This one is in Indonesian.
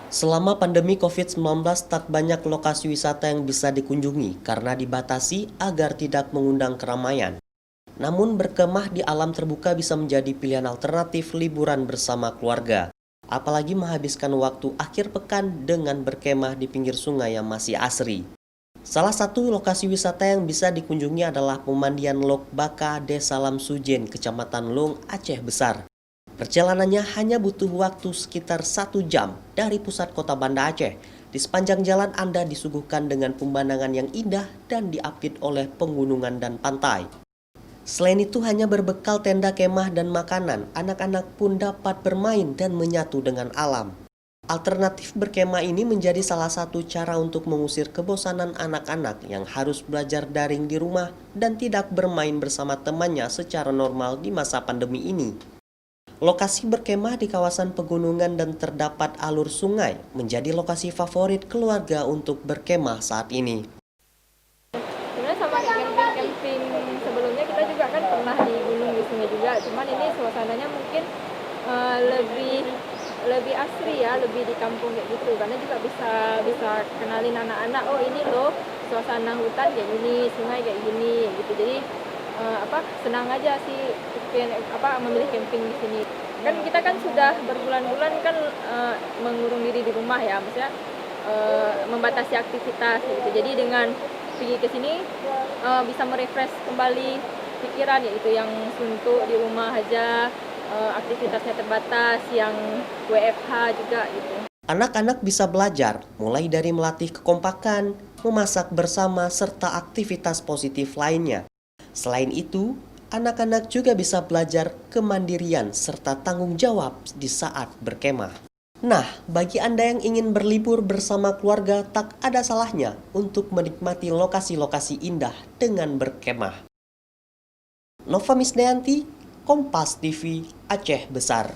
Selama pandemi COVID-19, tak banyak lokasi wisata yang bisa dikunjungi karena dibatasi agar tidak mengundang keramaian. Namun berkemah di alam terbuka bisa menjadi pilihan alternatif liburan bersama keluarga. Apalagi menghabiskan waktu akhir pekan dengan berkemah di pinggir sungai yang masih asri. Salah satu lokasi wisata yang bisa dikunjungi adalah pemandian Lok Baka, Desa Lamsujen, Kecamatan Lung, Aceh Besar. Perjalanannya hanya butuh waktu sekitar 1 jam dari pusat kota Banda Aceh. Di sepanjang jalan Anda disuguhkan dengan pemandangan yang indah dan diapit oleh pegunungan dan pantai. Selain itu hanya berbekal tenda kemah dan makanan, anak-anak pun dapat bermain dan menyatu dengan alam. Alternatif berkemah ini menjadi salah satu cara untuk mengusir kebosanan anak-anak yang harus belajar daring di rumah dan tidak bermain bersama temannya secara normal di masa pandemi ini. Lokasi berkemah di kawasan pegunungan dan terdapat alur sungai menjadi lokasi favorit keluarga untuk berkemah saat ini. Sebenarnya sama kayak camping-camping sebelumnya, kita juga kan pernah di gunung di sungai juga, cuman ini suasananya mungkin lebih lebih asri ya, lebih di kampung kayak gitu, karena juga bisa bisa kenalin anak-anak, oh ini loh suasana hutan kayak gini, sungai kayak gini gitu. Jadi senang aja sih memilih camping di sini. Kan kita kan sudah berbulan-bulan kan mengurung diri di rumah ya, maksudnya membatasi aktivitas gitu. Jadi dengan pergi ke sini bisa merefresh kembali pikiran, yaitu yang suntuk di rumah aja, aktivitasnya terbatas, yang WFH juga gitu. Anak-anak bisa belajar mulai dari melatih kekompakan, memasak bersama, serta aktivitas positif lainnya. Selain itu, anak-anak juga bisa belajar kemandirian serta tanggung jawab di saat berkemah. Nah, bagi Anda yang ingin berlibur bersama keluarga, tak ada salahnya untuk menikmati lokasi-lokasi indah dengan berkemah. Nova Misdayanti, Kompas TV, Aceh Besar.